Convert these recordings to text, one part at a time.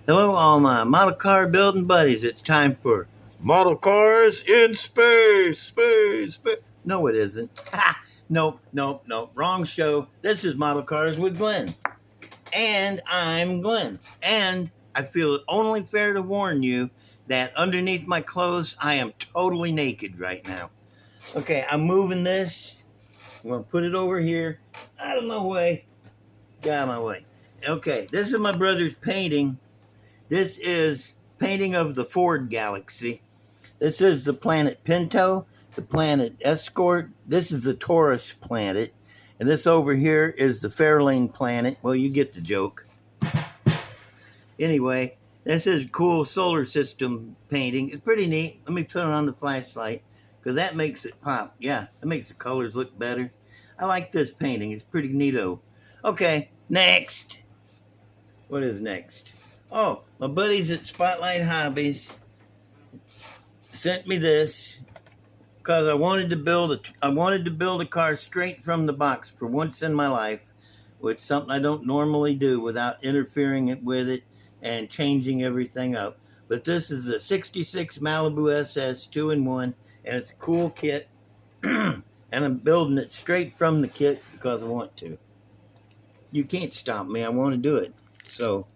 Hello, all my model car building buddies. It's time for Model Cars in Space. Space. No, it isn't. Nope. Wrong show. This is Model Cars with Glen. And I'm Glen. And I feel it only fair to warn you that underneath my clothes, I am totally naked right now. Okay, I'm moving this. I'm going to put it over here. Out of my way. Get out of my way. Okay, this is my brother's painting. This is painting of the Ford Galaxy. This is the planet Pinto, the planet Escort. This is the Taurus planet. And this over here is the Fairlane planet. Well, you get the joke. Anyway, this is a cool solar system painting. It's pretty neat. Let me turn on the flashlight because that makes it pop. Yeah, that makes the colors look better. I like this painting. It's pretty neato. Okay, next. What is next? Oh, my buddies at Spotlight Hobbies sent me this because I wanted to build a car straight from the box for once in my life, which is something I don't normally do without interfering with it and changing everything up. But this is the 66 Malibu SS 2-in-1, and it's a cool kit. And I'm building it straight from the kit because I want to. You can't stop me. I want to do it. So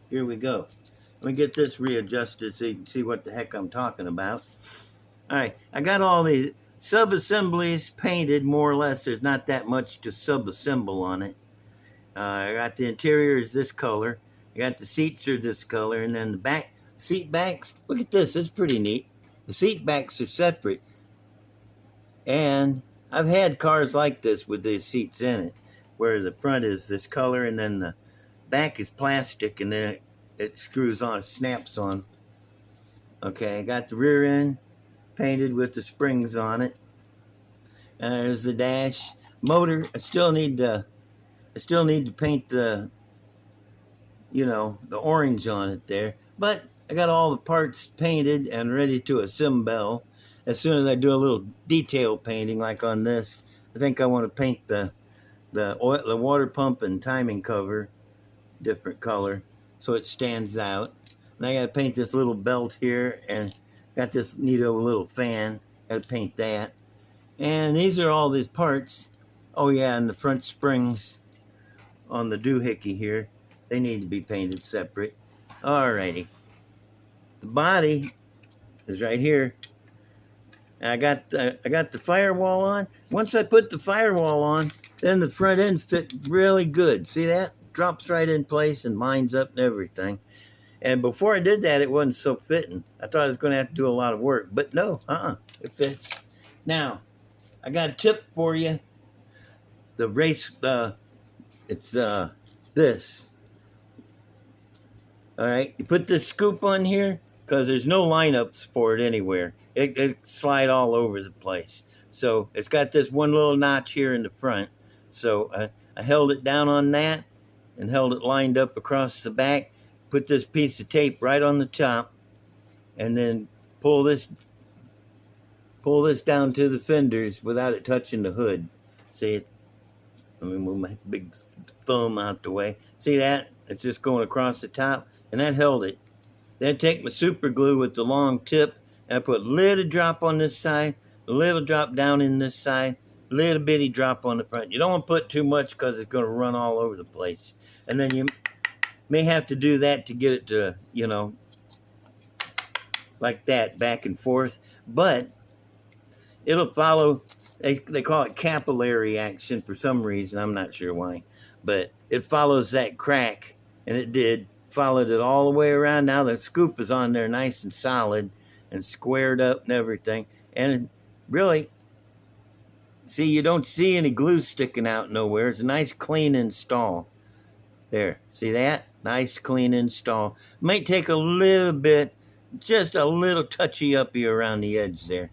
here we go. Let me get this readjusted so you can see what the heck I'm talking about. All right, I got all these sub-assemblies painted more or less. There's not that much to sub-assemble on it. I got the interior is this color. I got the seats are this color, and then the back seat backs. Look at this. It's pretty neat. The seat backs are separate. And I've had cars like this with these seats in it, where the front is this color, and then the back is plastic, and then it screws on, snaps on. Okay, I got the rear end painted with the springs on it. And there's the dash. Motor, I still need to paint the, the orange on it there. But I got all the parts painted and ready to assemble. As soon as I do a little detail painting like on this, I think I want to paint the water pump and timing cover different color so it stands out. And I got to paint this little belt here, and got this neato little fan. Got to paint that. And these are all these parts. Oh yeah, and the front springs on the doohickey here, they need to be painted separate. Alrighty. The body is right here. And I got the firewall on. Once I put the firewall on, then the front end fit really good. See that? Drops right in place and lines up and everything. And before I did that, it wasn't so fitting. I thought I was going to have to do a lot of work, but no, it fits. Now, I got a tip for you. It's this. All right, you put this scoop on here because there's no lineups for it anywhere. It slide all over the place. So it's got this one little notch here in the front. So I held it down on that and held it lined up across the back. Put this piece of tape right on the top, and then pull this down to the fenders without it touching the hood. See it? Let me move my big thumb out the way. See that? It's just going across the top, and that held it. Then take my super glue with the long tip, and I put a little drop on this side, a little drop down in this side, a little bitty drop on the front. You don't want to put too much because it's going to run all over the place. And then you may have to do that to get it to, like that, back and forth. But it'll follow, they call it capillary action for some reason. I'm not sure why. But it follows that crack, and it did. Followed it all the way around. Now the scoop is on there nice and solid and squared up and everything. And really, see, you don't see any glue sticking out nowhere. It's a nice clean install. There, see that? Nice clean install. Might take a little bit, just a little touchy-uppy around the edge there.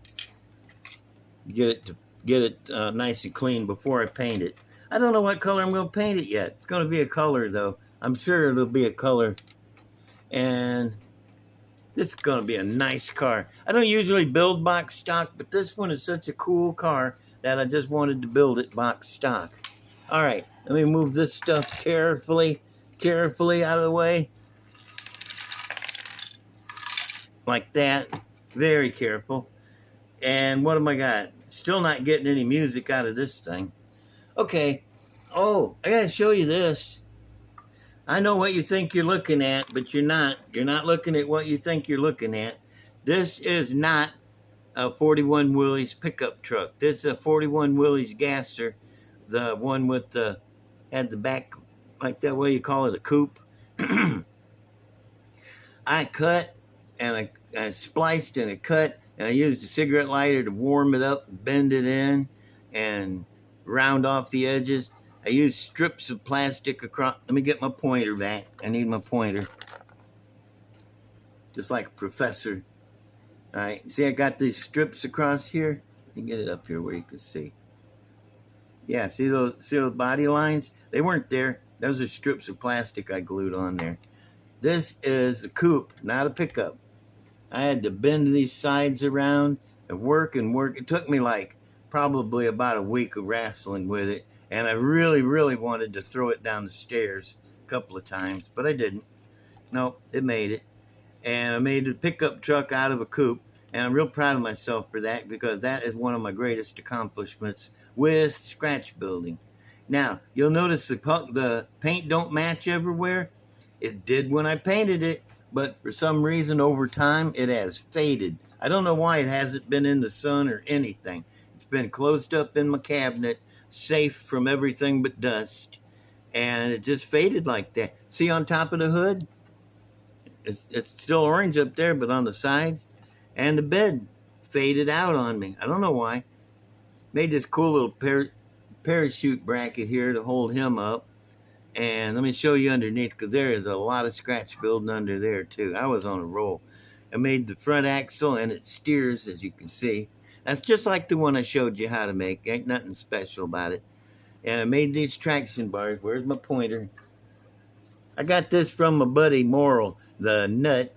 Get it nice and clean before I paint it. I don't know what color I'm going to paint it yet. It's going to be a color though. I'm sure it'll be a color. And this is going to be a nice car. I don't usually build box stock, but this one is such a cool car that I just wanted to build it box stock. All right, let me move this stuff carefully out of the way. like that. Very careful. And what am I got? Still not getting any music out of this thing. Okay. Oh, I gotta show you this. I know what you think you're looking at, but you're not. You're not looking at what you think you're looking at. This is not a 41 Willys pickup truck. This is a 41 Willys gasser, the one with the had the back like that way you call it a coupe. I cut and I spliced and I cut and I used a cigarette lighter to warm it up, bend it in, and round off the edges. I used strips of plastic across. Let me get my pointer back. I need my pointer. Just like a professor. All right. See, I got these strips across here. Let me get it up here where you can see. Yeah, see those body lines? They weren't there. Those are strips of plastic I glued on there. This is a coupe, not a pickup. I had to bend these sides around and work and work. It took me like probably about a week of wrestling with it. And I really, really wanted to throw it down the stairs a couple of times, but I didn't. No, it made it. And I made a pickup truck out of a coupe. And I'm real proud of myself for that because that is one of my greatest accomplishments with scratch building. Now, you'll notice the paint don't match everywhere. It did when I painted it, but for some reason over time it has faded. I don't know why. It hasn't been in the sun or anything. It's been closed up in my cabinet, safe from everything but dust, and it just faded like that. See on top of the hood? It's still orange up there, but on the sides. And the bed faded out on me. I don't know why. Made this cool little parachute bracket here to hold him up. And let me show you underneath, because there is a lot of scratch building under there too. I was on a roll. I made the front axle and it steers, as you can see. That's just like the one I showed you how to make. Ain't nothing special about it. And I made these traction bars. Where's my pointer? I got this from my buddy Morrill, the nut.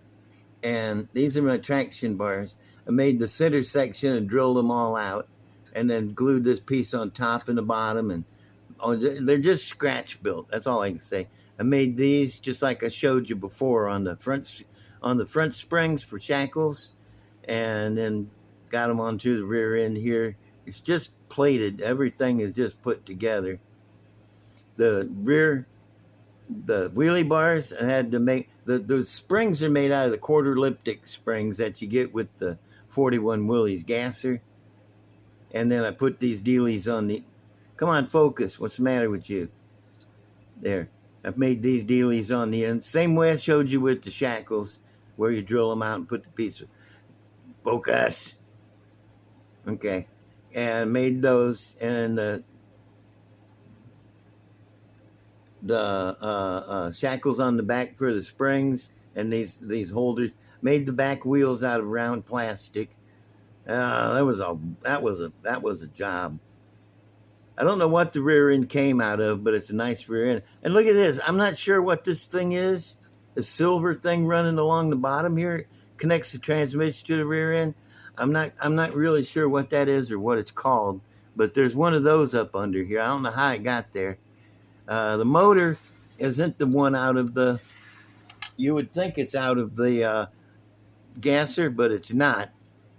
And these are my traction bars. I made the center section and drilled them all out. And then glued this piece on top and the bottom. And they're just scratch built. That's all I can say. I made these just like I showed you before on the front springs for shackles, and then got them onto the rear end here. It's just plated. Everything is just put together. The wheelie bars I had to make. The springs are made out of the quarter elliptic springs that you get with the 41 Willys gasser. And then I put these dealies on the. Come on, focus. What's the matter with you? There. I've made these dealies on the end. Same way I showed you with the shackles, where you drill them out and put the piece of. Focus. Okay. And I made those, and the shackles on the back for the springs, and these holders. Made the back wheels out of round plastic. That was a job. I don't know what the rear end came out of, but it's a nice rear end. And look at this. I'm not sure what this thing is. The silver thing running along the bottom here connects the transmission to the rear end. I'm not really sure what that is or what it's called, but there's one of those up under here. I don't know how it got there. The motor isn't the one out of the. You would think it's out of the gasser, but it's not.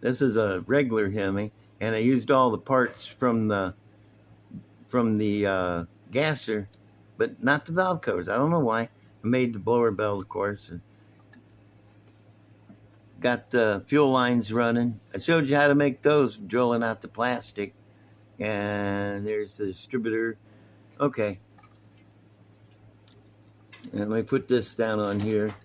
This is a regular Hemi, and I used all the parts from the gasser, but not the valve covers. I don't know why. I made the blower belt, of course, and got the fuel lines running. I showed you how to make those, drilling out the plastic. And there's the distributor. Okay. And let me put this down on here.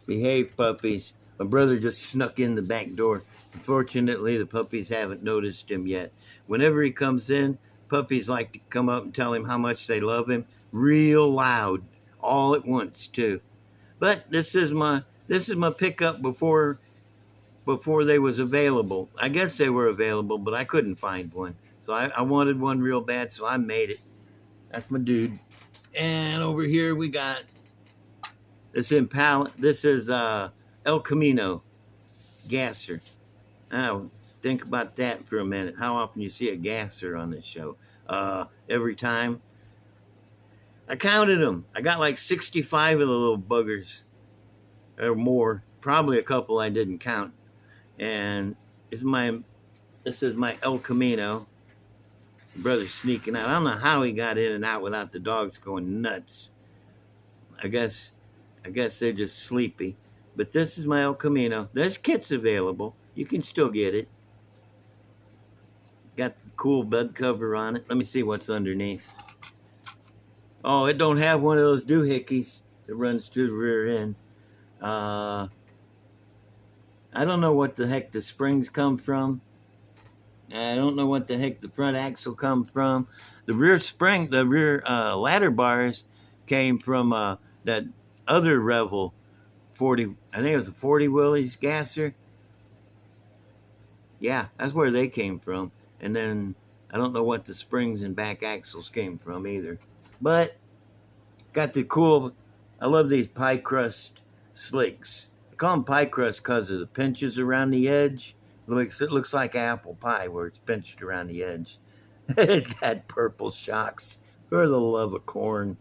Behave, puppies. My brother just snuck in the back door. Unfortunately, the puppies haven't noticed him yet. Whenever he comes in, puppies like to come up and tell him how much they love him, real loud, all at once too. But this is my pickup before they was available. I guess they were available, but I couldn't find one. So I wanted one real bad, so I made it. That's my dude. And over here we got this Impala. This is El Camino gasser. Now think about that for a minute. How often you see a gasser on this show? Every time. I counted them. I got like 65 of the little buggers or more. probably a couple I didn't count. And this is my El Camino. Brother sneaking out. I don't know how he got in and out without the dogs going nuts. I guess they're just sleepy. But this is my El Camino. There's kits available. You can still get it. Got the cool bed cover on it. Let me see what's underneath. Oh, it don't have one of those doohickeys that runs through the rear end. I don't know what the heck the springs come from. I don't know what the heck the front axle come from. The rear ladder bars came from that other Revel 40. I think it was a 40 Willys gasser. Yeah, that's where they came from. And then I don't know what the springs and back axles came from either. But got the cool. I love these pie crust slicks. I call them pie crust because of the pinches around the edge. It looks like apple pie where it's pinched around the edge. It's got purple shocks. For the love of corn.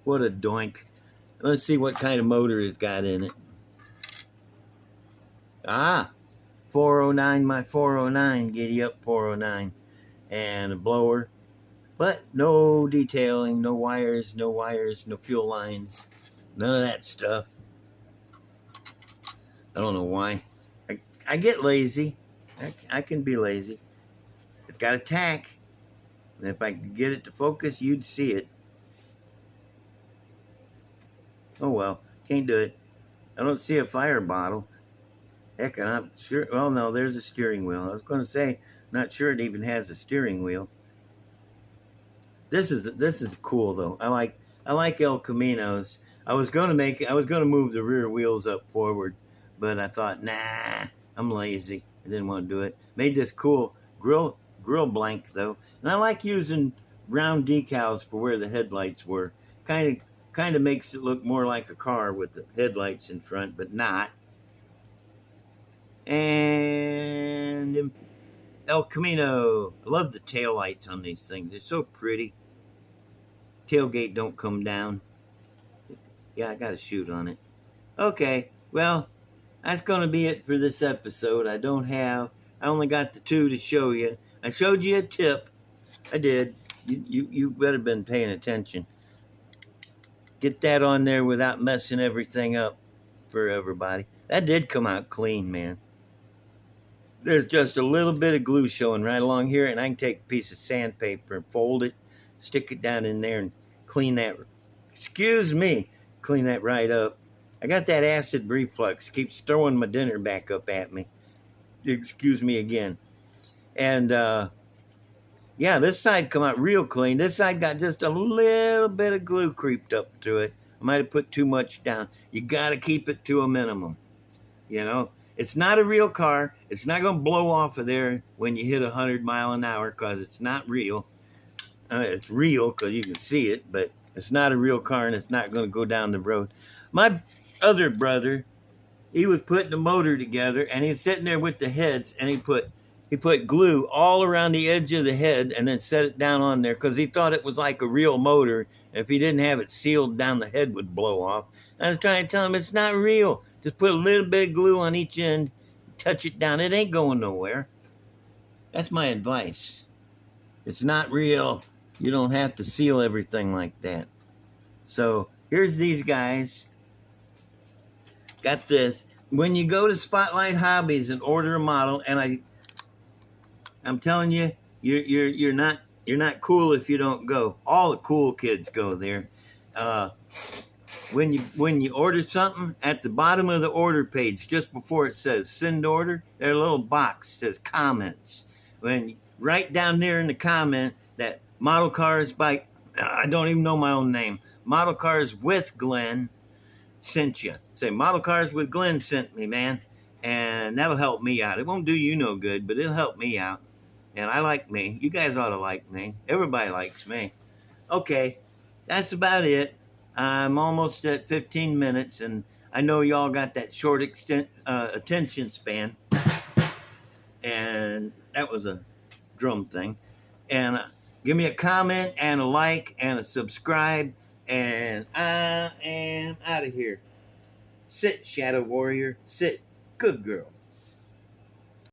What a doink. Let's see what kind of motor it's got in it. 409, my 409. Giddy up 409. And a blower. But no detailing, no wires, no fuel lines. None of that stuff. I don't know why. I get lazy. I can be lazy. It's got a tack. And if I could get it to focus, you'd see it. Oh well, can't do it. I don't see a fire bottle. Heck, I'm not sure. Well, no, there's a steering wheel. I was going to say, not sure it even has a steering wheel. This is cool though. I like El Caminos. I was going to move the rear wheels up forward, but I thought, nah, I'm lazy. I didn't want to do it. Made this cool grill blank though, and I like using round decals for where the headlights were. Kind of makes it look more like a car with the headlights in front, but not. And El Camino. I love the taillights on these things. They're so pretty. Tailgate don't come down. Yeah, I got a shoot on it. Okay, well, that's going to be it for this episode. I only got the two to show you. I showed you a tip. I did. You better been paying attention. Get that on there without messing everything up for everybody. That did come out clean, man. There's just a little bit of glue showing right along here, and I can take a piece of sandpaper and fold it, stick it down in there, and clean that. Excuse me. Clean that right up. I got that acid reflux. Keeps throwing my dinner back up at me. Excuse me again. And, yeah, this side come out real clean. This side got just a little bit of glue creeped up to it. I might have put too much down. You got to keep it to a minimum. You know, it's not a real car. It's not going to blow off of there when you hit 100 miles an hour because it's not real. It's real because you can see it, but it's not a real car and it's not going to go down the road. My other brother, he was putting the motor together and he's sitting there with the heads and he put glue all around the edge of the head and then set it down on there because he thought it was like a real motor. If he didn't have it sealed down, the head would blow off. I was trying to tell him it's not real. Just put a little bit of glue on each end, touch it down. It ain't going nowhere. That's my advice. It's not real. You don't have to seal everything like that. So here's these guys. Got this. When you go to Spotlight Hobbies and order a model, and I'm telling you, you're not cool if you don't go. All the cool kids go there. When you order something, at the bottom of the order page, just before it says send order, there's a little box that says comments. Right down there in the comment that Model Cars by, I don't even know my own name, Model Cars with Glen sent you. Say Model Cars with Glen sent me, man, and that'll help me out. It won't do you no good, but it'll help me out. And I like me. You guys ought to like me. Everybody likes me. Okay, that's about it. I'm almost at 15 minutes, and I know y'all got that short attention span. And that was a drum thing. And give me a comment and a like and a subscribe, and I am out of here. Sit, Shadow Warrior. Sit. Good girl.